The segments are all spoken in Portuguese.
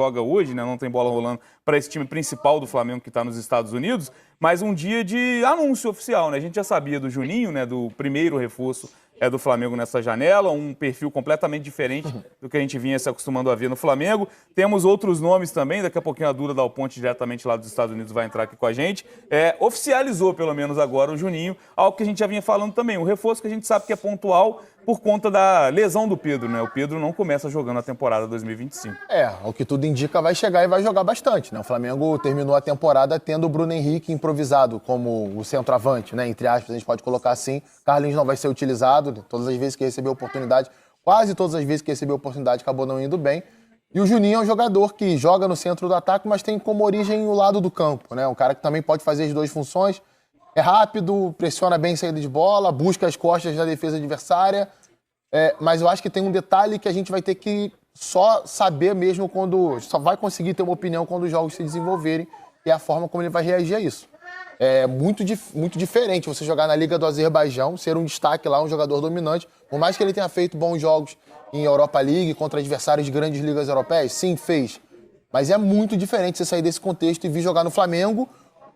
joga hoje, né? Não tem bola rolando para esse time principal do Flamengo que está nos Estados Unidos, mas um dia de anúncio oficial, né? A gente já sabia do Juninho, né? Do primeiro reforço do Flamengo nessa janela, um perfil completamente diferente do que a gente vinha se acostumando a ver no Flamengo. Temos outros nomes também, daqui a pouquinho a Duda Dal Ponte, diretamente lá dos Estados Unidos, vai entrar aqui com a gente. Oficializou, pelo menos agora, o Juninho, algo que a gente já vinha falando também, um reforço que a gente sabe que é pontual por conta da lesão do Pedro, né? O Pedro não começa jogando a temporada 2025. O que tudo indica, vai chegar e vai jogar bastante, né? O Flamengo terminou a temporada tendo o Bruno Henrique improvisado como o centroavante, né? Entre aspas, a gente pode colocar assim. Carlinhos não vai ser utilizado, todas as vezes que recebeu oportunidade, quase todas as vezes que recebeu oportunidade, acabou não indo bem. E o Juninho é um jogador que joga no centro do ataque, mas tem como origem o lado do campo, né? Um cara que também pode fazer as duas funções. É rápido, pressiona bem saída de bola, busca as costas da defesa adversária. Mas eu acho que tem um detalhe que a gente vai ter que só saber mesmo só vai conseguir ter uma opinião quando os jogos se desenvolverem, e a forma como ele vai reagir a isso. É muito diferente você jogar na Liga do Azerbaijão, ser um destaque lá, um jogador dominante, por mais que ele tenha feito bons jogos em Europa League contra adversários de grandes ligas europeias, sim, fez. Mas é muito diferente você sair desse contexto e vir jogar no Flamengo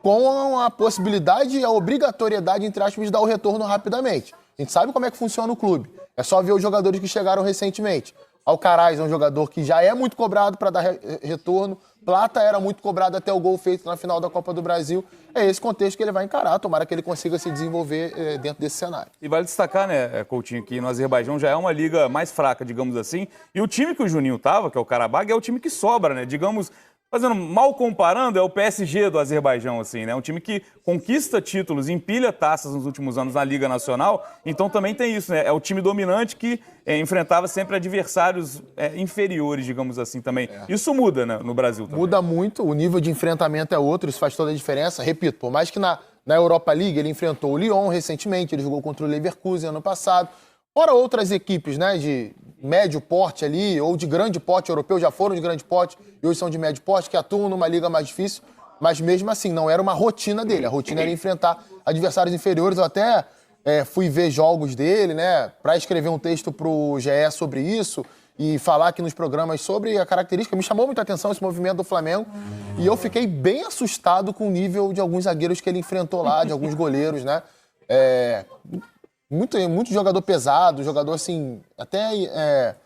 com a possibilidade e a obrigatoriedade, entre aspas, de dar o retorno rapidamente. A gente sabe como é que funciona o clube. É só ver os jogadores que chegaram recentemente. Alcaraz é um jogador que já é muito cobrado para dar retorno. Plata era muito cobrado até o gol feito na final da Copa do Brasil. É esse contexto que ele vai encarar. Tomara que ele consiga se desenvolver dentro desse cenário. E vale destacar, né, Coutinho, que no Azerbaijão já é uma liga mais fraca, digamos assim. E o time que o Juninho tava, que é o Karabag, é o time que sobra, né? Digamos, fazendo mal comparando, é o PSG do Azerbaijão, assim, né? Um time que conquista títulos, empilha taças nos últimos anos na Liga Nacional. Então também tem isso, né? É o time dominante que enfrentava sempre adversários inferiores, digamos assim, também. Isso muda, né, no Brasil também. Muda muito, o nível de enfrentamento é outro, isso faz toda a diferença. Repito, por mais que na Europa League ele enfrentou o Lyon recentemente, ele jogou contra o Leverkusen ano passado. Fora outras equipes, né, de médio porte ali, ou de grande porte europeu, já foram de grande porte e hoje são de médio porte, que atuam numa liga mais difícil, mas mesmo assim, não era uma rotina dele. A rotina era enfrentar adversários inferiores. Eu até fui ver jogos dele, né, para escrever um texto pro GE sobre isso e falar aqui nos programas sobre a característica. Me chamou muita atenção esse movimento do Flamengo e eu fiquei bem assustado com o nível de alguns zagueiros que ele enfrentou lá, de alguns goleiros, né. Muito jogador pesado, jogador assim, até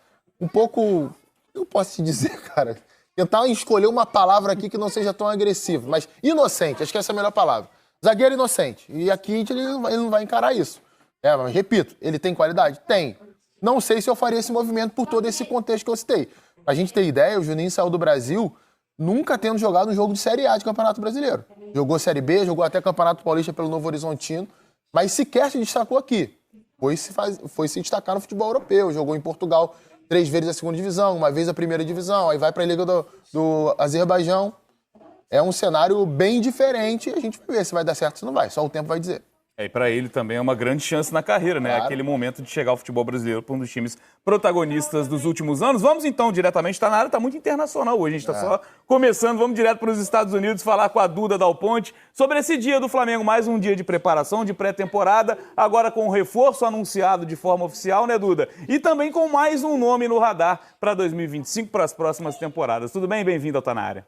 um pouco, eu posso te dizer, cara, tentar escolher uma palavra aqui que não seja tão agressiva, mas inocente, acho que essa é a melhor palavra. Zagueiro inocente, e aqui ele não vai encarar isso. Mas repito, ele tem qualidade? Tem. Não sei se eu faria esse movimento por todo esse contexto que eu citei. Pra gente ter ideia, o Juninho saiu do Brasil nunca tendo jogado um jogo de Série A de Campeonato Brasileiro. Jogou Série B, jogou até Campeonato Paulista pelo Novo Horizontino, mas sequer se destacou aqui. Foi se destacar no futebol europeu, jogou em Portugal 3 vezes a segunda divisão, uma vez a primeira divisão, aí vai para a Liga do Azerbaijão. É um cenário bem diferente e a gente vai ver se vai dar certo ou se não vai, só o tempo vai dizer. E para ele também é uma grande chance na carreira, né? Claro. Aquele momento de chegar ao futebol brasileiro para um dos times protagonistas dos últimos anos. Vamos então diretamente, está na área, está muito internacional hoje, a gente está só começando, vamos direto para os Estados Unidos falar com a Duda Dal Ponte sobre esse dia do Flamengo, mais um dia de preparação, de pré-temporada, agora com o reforço anunciado de forma oficial, né, Duda? E também com mais um nome no radar para 2025, para as próximas temporadas. Tudo bem? Bem-vindo ao Tá na Área.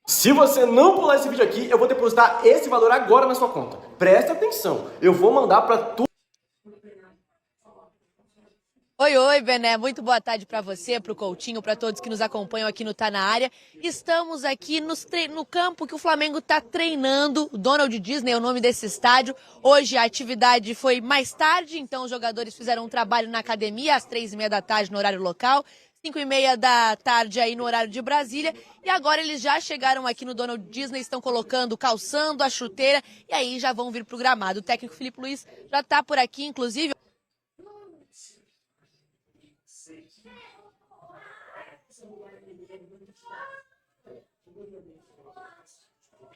Se você não pular esse vídeo aqui, eu vou depositar esse valor agora na sua conta. Presta atenção, eu vou mandar para tu. Oi, Bené, muito boa tarde para você, para o Coutinho, para todos que nos acompanham aqui no Tá na Área. Estamos aqui no campo que o Flamengo está treinando, o Donald Disney é o nome desse estádio. Hoje a atividade foi mais tarde, então os jogadores fizeram um trabalho na academia às 3h30 da tarde no horário local. 5h30 da tarde aí no horário de Brasília, e agora eles já chegaram aqui no Donald Disney, estão colocando, calçando a chuteira, e aí já vão vir pro gramado. O técnico Felipe Luiz já tá por aqui, inclusive.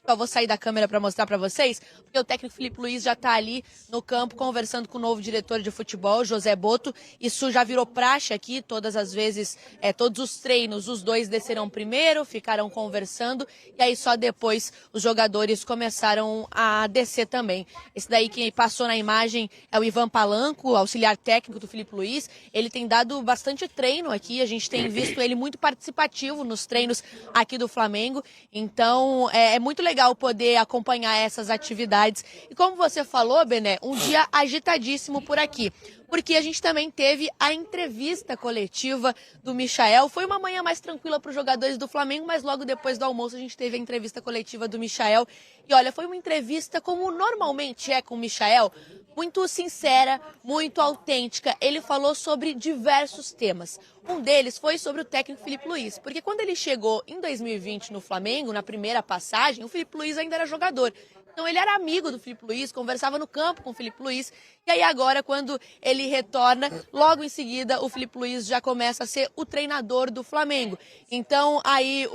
Eu vou sair da câmera para mostrar para vocês, porque o técnico Filipe Luiz já está ali no campo conversando com o novo diretor de futebol, José Boto. Isso já virou praxe aqui, todas as vezes, todos os treinos, os dois desceram primeiro, ficaram conversando e aí só depois os jogadores começaram a descer também. Esse daí que passou na imagem é o Ivan Palanco, auxiliar técnico do Filipe Luiz. Ele tem dado bastante treino aqui, a gente tem visto ele muito participativo nos treinos aqui do Flamengo. Então é muito legal poder acompanhar essas atividades. E como você falou, Bené, um dia agitadíssimo por aqui. Porque a gente também teve a entrevista coletiva do Michael. Foi uma manhã mais tranquila para os jogadores do Flamengo, mas logo depois do almoço a gente teve a entrevista coletiva do Michael. E olha, foi uma entrevista como normalmente é com o Michael, muito sincera, muito autêntica. Ele falou sobre diversos temas. Um deles foi sobre o técnico Filipe Luiz, porque quando ele chegou em 2020 no Flamengo, na primeira passagem, o Filipe Luiz ainda era jogador. Então ele era amigo do Filipe Luiz, conversava no campo com o Filipe Luiz. E aí agora, quando ele retorna, logo em seguida o Filipe Luiz já começa a ser o treinador do Flamengo. Então aí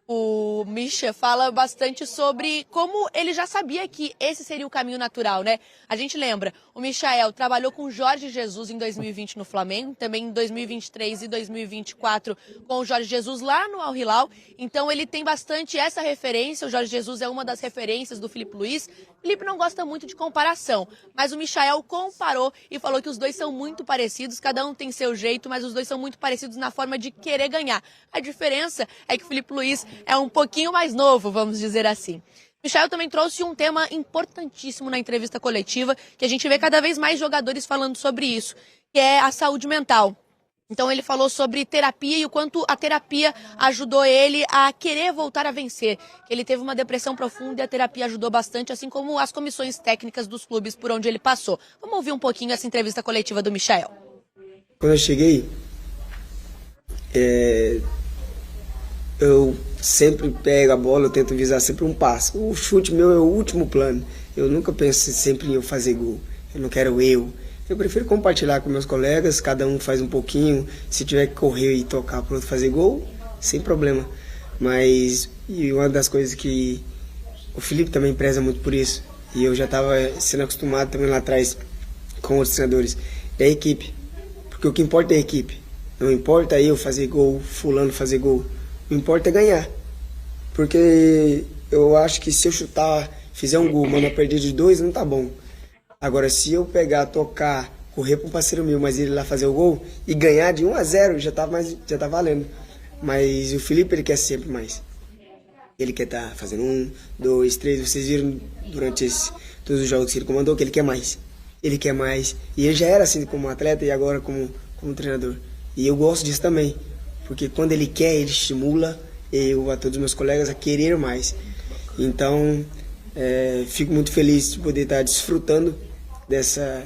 o Misha fala bastante sobre como ele já sabia que esse seria o caminho natural, né? A gente lembra, o Michael trabalhou com Jorge Jesus em 2020 no Flamengo, também em 2023 e 2024 com o Jorge Jesus lá no Al Hilal. Então ele tem bastante essa referência, o Jorge Jesus é uma das referências do Filipe Luiz. Filipe não gosta muito de comparação, mas o Michael comparou e falou que os dois são muito parecidos, cada um tem seu jeito, mas os dois são muito parecidos na forma de querer ganhar. A diferença é que o Filipe Luiz é um pouquinho mais novo, vamos dizer assim. Michael também trouxe um tema importantíssimo na entrevista coletiva, que a gente vê cada vez mais jogadores falando sobre isso, que é a saúde mental. Então ele falou sobre terapia e o quanto a terapia ajudou ele a querer voltar a vencer. Ele teve uma depressão profunda e a terapia ajudou bastante, assim como as comissões técnicas dos clubes por onde ele passou. Vamos ouvir um pouquinho essa entrevista coletiva do Michael. Quando eu cheguei, eu sempre pego a bola, eu tento visar sempre um passo. O chute meu é o último plano. Eu nunca penso sempre em eu fazer gol. Eu não quero eu. Eu prefiro compartilhar com meus colegas, cada um faz um pouquinho. Se tiver que correr e tocar para o outro fazer gol, sem problema. Mas e uma das coisas que o Filipe também preza muito por isso, e eu já estava sendo acostumado também lá atrás com outros treinadores, é a equipe. Porque o que importa é a equipe. Não importa eu fazer gol, fulano fazer gol. O que importa é ganhar. Porque eu acho que se eu chutar, fizer um gol, mandar perder de 2, não tá bom. Agora, se eu pegar, tocar, correr para um parceiro meu, mas ele lá fazer o gol e ganhar de 1-0, já tá valendo. Mas o Filipe, ele quer sempre mais. Ele quer estar fazendo 1, 2, 3. Vocês viram durante todos os jogos que ele comandou que ele quer mais. Ele quer mais. E ele já era assim como atleta e agora como treinador. E eu gosto disso também. Porque quando ele quer, ele estimula eu, a todos os meus colegas, a querer mais. Então, fico muito feliz de poder estar desfrutando dessa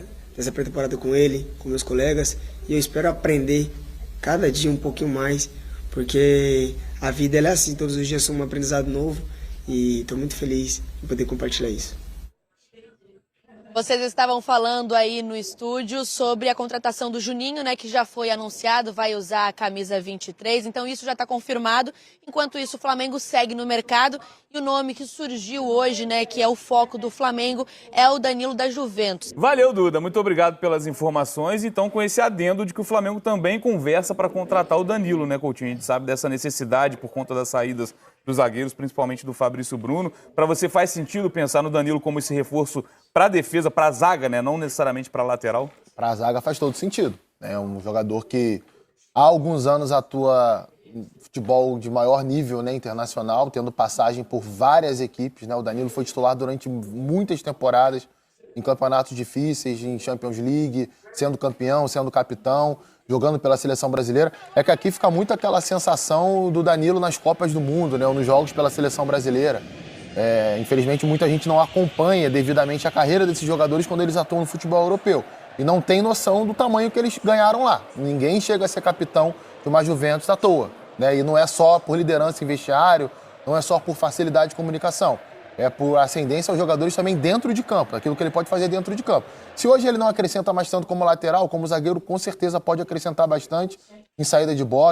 pré-temporada com ele, com meus colegas. E eu espero aprender cada dia um pouquinho mais, porque a vida ela é assim, todos os dias é um aprendizado novo. E estou muito feliz de poder compartilhar isso. Vocês estavam falando aí no estúdio sobre a contratação do Juninho, né, que já foi anunciado, vai usar a camisa 23, então isso já está confirmado. Enquanto isso, o Flamengo segue no mercado e o nome que surgiu hoje, né, que é o foco do Flamengo, é o Danilo da Juventus. Valeu, Duda. Muito obrigado pelas informações. Então, com esse adendo de que o Flamengo também conversa para contratar o Danilo, né, Coutinho? A gente sabe dessa necessidade por conta das saídas dos zagueiros, principalmente do Fabrício Bruno. Para você faz sentido pensar no Danilo como esse reforço para a defesa, para a zaga, né? Não necessariamente para a lateral? Para a zaga faz todo sentido. É um jogador que há alguns anos atua em futebol de maior nível, né, internacional, tendo passagem por várias equipes, né? O Danilo foi titular durante muitas temporadas em campeonatos difíceis, em Champions League, sendo campeão, sendo capitão, jogando pela seleção brasileira. É que aqui fica muito aquela sensação do Danilo nas Copas do Mundo, né, ou nos jogos pela seleção brasileira. Infelizmente, muita gente não acompanha devidamente a carreira desses jogadores quando eles atuam no futebol europeu. E não tem noção do tamanho que eles ganharam lá. Ninguém chega a ser capitão de uma Juventus à toa, né? E não é só por liderança em vestiário, não é só por facilidade de comunicação. É por ascendência aos jogadores também dentro de campo, aquilo que ele pode fazer dentro de campo. Se hoje ele não acrescenta mais tanto como lateral, como zagueiro, com certeza pode acrescentar bastante em saída de bola.